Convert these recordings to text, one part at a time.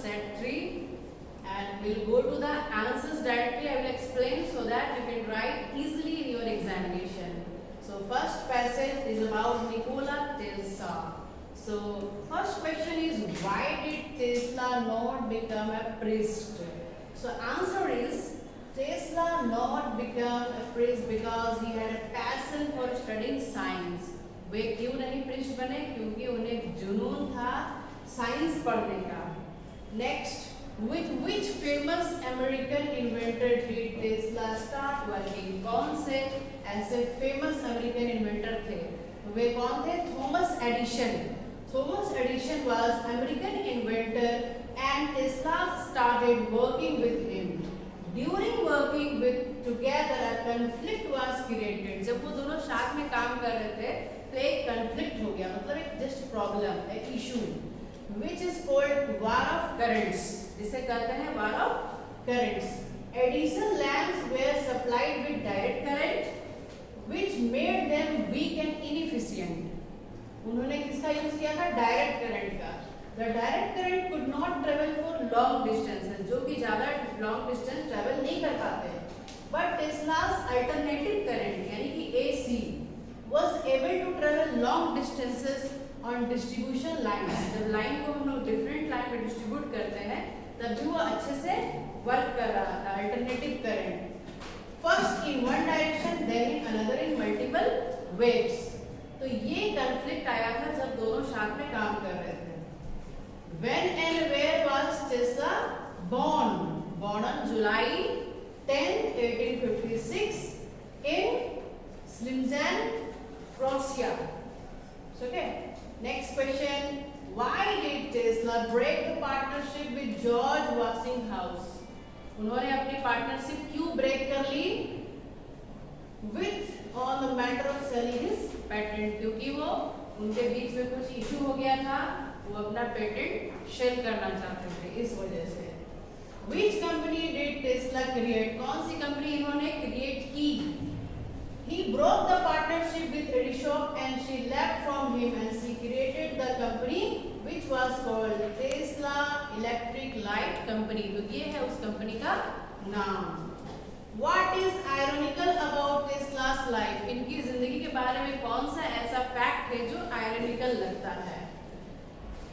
set 3, and we'll go to the answers directly. I will explain so that you can write easily in your examination. So first passage is about Nikola Tesla. So first question is, why did Tesla not become a priest? So answer is, Tesla not become a priest because he had a passion for studying science. वे क्यों नहीं priest बने? क्योंकि उन्हें जुनून था science पढ़ने का. Next, with which famous American inventor did Tesla start working? कौन से ऐसे famous American inventor थे? वे कौन थे? Thomas Edison. Thomas Edison was American inventor and Tesla started working with him. During working with together, a conflict was created. जब वो दोनों साथ में काम कर रहे थे तो एक conflict हो गया, मतलब एक just problem, एक issue, which is called war of currents. जिसे कहते हैं war of currents. Edison lamps were supplied with direct current, which made them weak and inefficient. उन्होंने किसका यूज किया था? डायरेक्ट करंट का. The direct current could not travel for long distances, जो कि ज़्यादा long distance travel नहीं कर पाते. But Tesla's alternative current यानी कि AC was able to travel long distances on distribution lines. जब लाइन को हम लोग different line में distribute करते हैं तब भी वो अच्छे से work कर रहा था. Alternative current, first in one direction, then in another in multiple waves. तो ये conflict आया था जब दोनों साथ में काम कर रहे थे. When and where was Tesla born? Born on July 10, 1856 in Slimzan, Prussia. Okay. Next question. Why did Tesla break the partnership with George Westinghouse? उन्होंने अपनी पार्टनरशिप क्यों ब्रेक कर ली? With on the matter of selling his patent, क्योंकि वो उनके बीच में कुछ issue हो गया था, वो अपना पेटेंट शेयर करना चाहते थे, इस वजह से. Which company did Tesla create? कौन सी कंपनी इन्होंने क्रिएट की? He broke the partnership with Edison and she left from him and she created the company which was called Tesla Electric Light Company. तो ये है उस कंपनी का नाम. What is ironical about Tesla's life? इनकी जिंदगी के बारे में कौन सा ऐसा फैक्ट है जो ironical लगता है?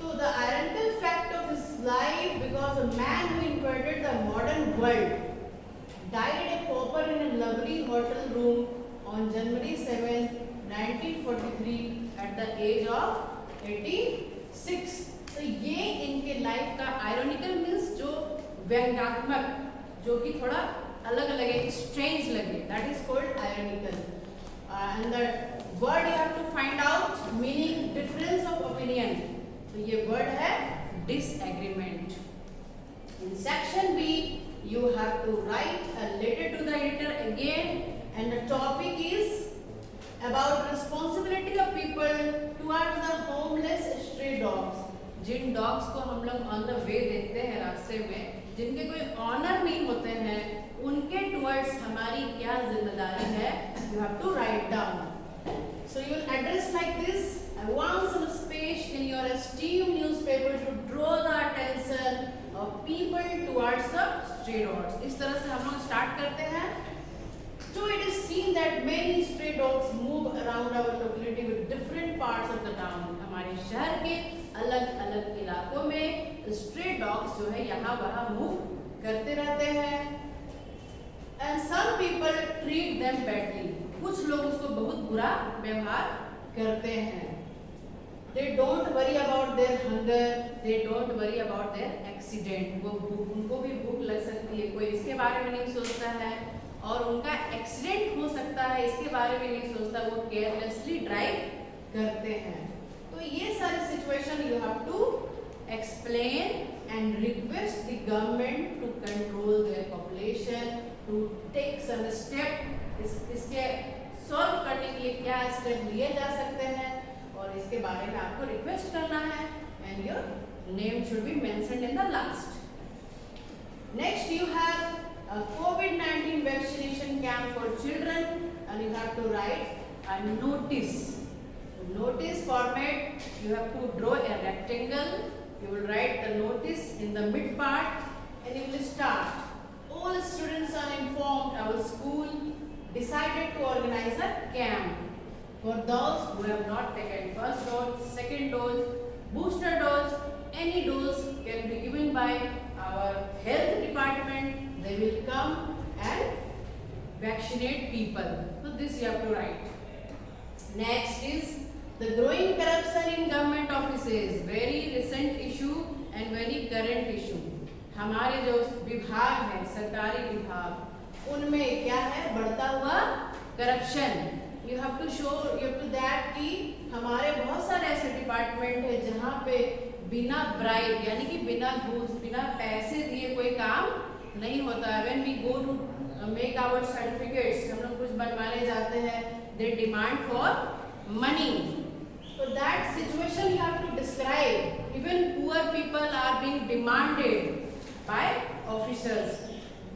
So the ironical fact of his life, because a man who invented the modern world died a pauper in a lovely hotel room on January 7th, 1943 at the age of 86. तो ये इनके life का ironical means जो व्यंग्यात्मक, जो कि थोड़ा अलग लगे, strange लगे, that is called ironical. And the word you have to find out meaning difference of opinion. तो ये वर्ड है disagreement. In section B, you have to write a letter to the editor again, and the topic is about responsibility of people towards the homeless stray dogs. Jin dogs को हम लोग on the way देखते हैं रास्ते में, जिनके कोई honour नहीं होते हैं, उनके towards हमारी क्या जिम्मेदारी है, you have to write down. So you will address like this. I want some space in your esteemed newspaper to draw the attention of people towards the stray dogs. इस तरह से हम लोग स्टार्ट करते हैं. So it is seen that many stray dogs move around our locality with different parts of the town. हमारे शहर के अलग-अलग इलाकों में stray dogs जो है यहाँ वहाँ move करते रहते हैं. And some people treat them badly. कुछ लोग उसको बहुत बुरा व्यवहार करते हैं. They don't worry about their hunger. They don't worry about their accident. वो उनको भी भूख लग सकती है, कोई इसके बारे में नहीं सोचता है, और उनका एक्सीडेंट हो सकता है, इसके बारे में नहीं सोचता, वो केयरलेसली ड्राइव करते हैं. तो ये सारे situation you have to explain and request the government to control their population, to take some step. इसके सॉल्व करने के लिए क्या स्टेप लिए जा सकते हैं, और इसके बारे में आपको रिक्वेस्ट करना है. And your name should be mentioned in the last. Next you have a COVID-19 vaccination camp for children, and you have to write a notice. Notice format, you have to draw a rectangle you will write the notice in the mid part and you will start. All students are informed our school decided to organize a camp for those who have not taken first dose, second dose, booster dose. Any dose can be given by our health department. They will come and vaccinate people. So this you have to write. Next is the growing corruption in government offices. Very recent issue and very current issue. हमारे जो विभाग हैं, सरकारी विभाग, उनमें क्या है, बढ़ता हुआ corruption. You have to show that कि हमारे बहुत सारे ऐसे डिपार्टमेंट है जहाँ पे बिना ब्राइब यानी कि बिना घूस, बिना पैसे दिए कोई काम नहीं होता है. When we go to make our certificates, हम लोग कुछ बनवाने जाते हैं, they demand for money. So that situation you have to describe. Even poor people are being demanded by officers.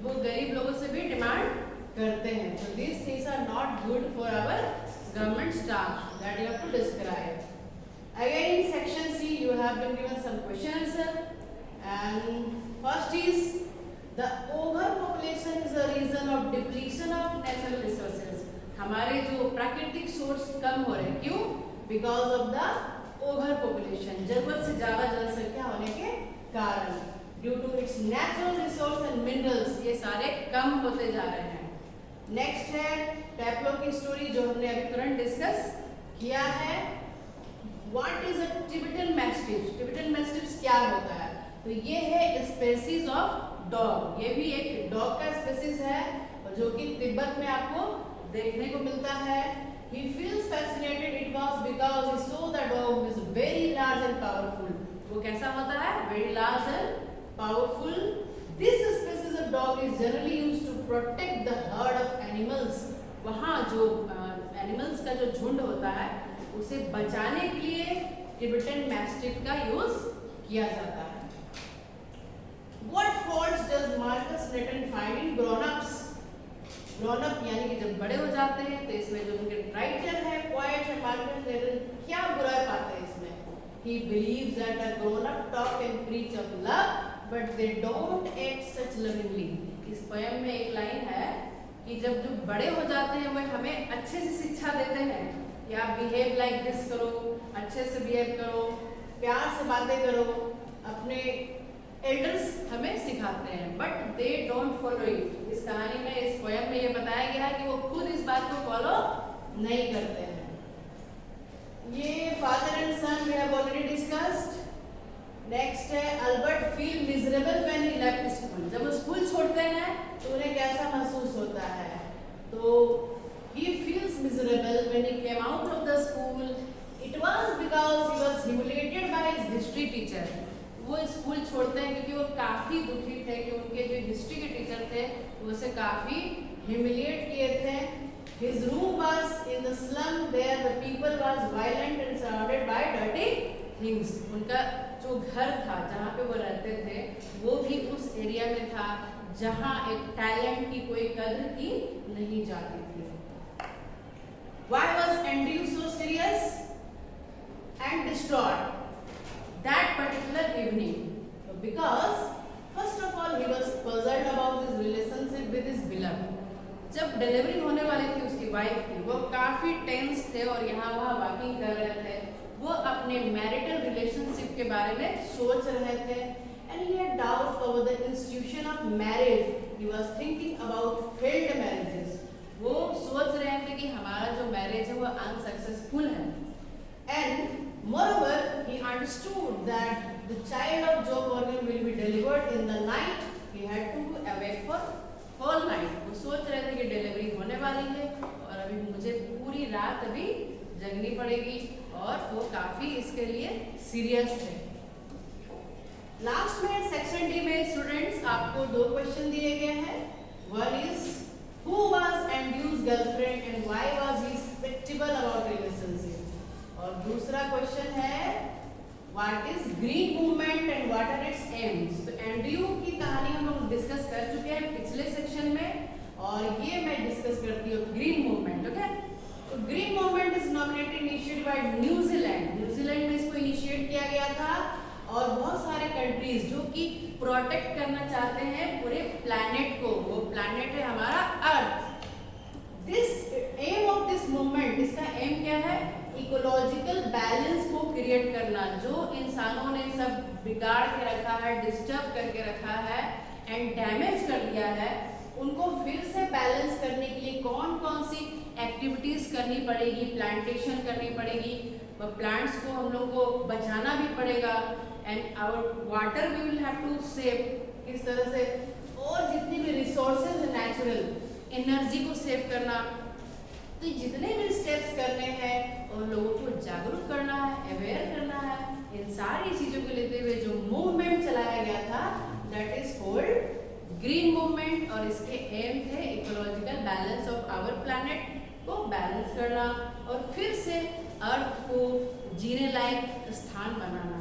वो गरीब लोगों से भी डिमांड करते हैं. So these things are not good for our government staff. That you have to describe. Again in section C you have been given some question answer. And first is the overpopulation is a reason of depletion of natural resources. हमारे जो प्राकृतिक source कम हो रहे हैं, क्यों? Because of the overpopulation. जरूरत से ज्यादा जनसंख्या होने के कारण, due to its natural resource and minerals, ये सारे कम होते जा रहे हैं. नेक्स्ट है टैप्लो की स्टोरी जो हमने अभी तुरंत डिस्कस किया है. What is a Tibetan mastiff? Tibetan mastiff क्या होता है? तो ये है स्पेसीज ऑफ डॉग. ये भी एक डॉग का स्पेसीज है और जो कि तिब्बत में आपको देखने को मिलता है. He feels fascinated. It was because he saw the dog is very large and powerful. वो कैसा होता है? Very large and powerful. This species of dog is generally used to protect the herd of animals. वहाँ जो animals का जो झुंड होता है उसे बचाने के लिए टिबेटन मैस्टिफ का यूज किया जाता है. What faults does Marcus Newton find in grown-ups? Grown-up यानी कि जब बड़े हो जाते हैं तो इसमें जो उनके राइटर है, पोएट है, मार्कस न्यूटन, क्या बुराई पाते हैं इसमें? He believes that a grown-up talk and preach of love, but they don't act such lovingly. इस पोएम में एक लाइन है कि जब जो बड़े हो जाते हैं वह हमें अच्छे से शिक्षा देते हैं कि आप बिहेव लाइक दिस करो, अच्छे से बिहेव करो, प्यार से बातें करो, अपने एल्डर्स हमें सिखाते हैं, but they don't follow it. इस कहानी में, इस पोएम में ये बताया गया है कि वो खुद इस बात को फॉलो नहीं करते हैं. ये father and son we have already discussed. Next है Albert feel miserable when he left school. जब वो स्कूल छोड़ते हैं तो उन्हें कैसा महसूस होता है? तो he feels miserable when he came out of the school. It was because he was humiliated by his history teacher. वो स्कूल छोड़ते हैं क्योंकि वो काफ़ी दुखी थे कि उनके जो हिस्ट्री के टीचर थे वो उसे काफ़ी ह्यूमिलिएट किए थे. His room was in the slum. There the people was violent and surrounded by dirty things. उनका जो घर था जहाँ पे वो रहते थे वो भी उस एरिया में था जहाँ एक टैलेंट की कोई कदर की नहीं जाती थी. Why was Andrew so serious and distraught that particular evening? Because first of all he was puzzled about his relationship with his beloved. जब डिलीवरी होने वाली थी उसकी वाइफ की, वो काफी टेंस थे और यहाँ वहाँ वॉकिंग कर रहे थे. वो अपने मैरिटल रिलेशनशिप के बारे में सोच रहे थे. and he had doubts over the institution of marriage. He was thinking about failed marriages. वो सोच रहे थे कि हमारा जो मैरिज है वो अनसक्सेसफुल है. And moreover, he understood that the child of Joe Morgan will be delivered in the night. He had to awake for whole night. वो सोच रहे थे कि डिलीवरी होने वाली है और अभी मुझे पूरी रात अभी जगनी पड़ेगी और वो काफी इसके लिए सीरियस थे. लास्ट में सेक्शन डी में स्टूडेंट्स आपको दो क्वेश्चन दिए गए हैं. One is who was Andrew's girlfriend and why was he skeptical about relationship? और दूसरा क्वेश्चन है what is green movement and what are its aims? तो एंड्रयू की कहानी हम लोग डिस्कस कर चुके हैं पिछले सेक्शन में और ये मैं डिस्कस करती हूँ ग्रीन मूवमेंट. ओके, तो green movement is nominated initiated by New Zealand. New Zealand में इसको इनिशिएट किया गया था और बहुत सारे कंट्रीज जो कि प्रोटेक्ट करना चाहते हैं पूरे प्लैनेट को। वो प्लैनेट है हमारा earth. This aim of this movement, इसका एम क्या है? इकोलॉजिकल बैलेंस को क्रिएट करना। जो इंसानों ने सब बिगाड़ के रखा है, डिस्टर्ब करके रखा है एंड डैमेज कर दिया है, उनको फिर से बैलेंस करने के लिए कौन कौन सी एक्टिविटीज करनी पड़ेगी? प्लांटेशन करनी पड़ेगी, प्लांट्स को हम लोग को बचाना भी पड़ेगा and our water we will have to save. किस तरह से? और जितनी भी रिसोर्सेज है नेचुरल एनर्जी को सेव करना। तो जितने भी स्टेप्स करने हैं और लोगों को जागरूक करना है, अवेयर करना है, इन सारी चीजों को लेते हुए जो मूवमेंट चलाया गया था that is called green movement. और इसके एम थे ecological balance of our planet को बैलेंस करना और फिर से अर्थ को जीने लायक स्थान बनाना।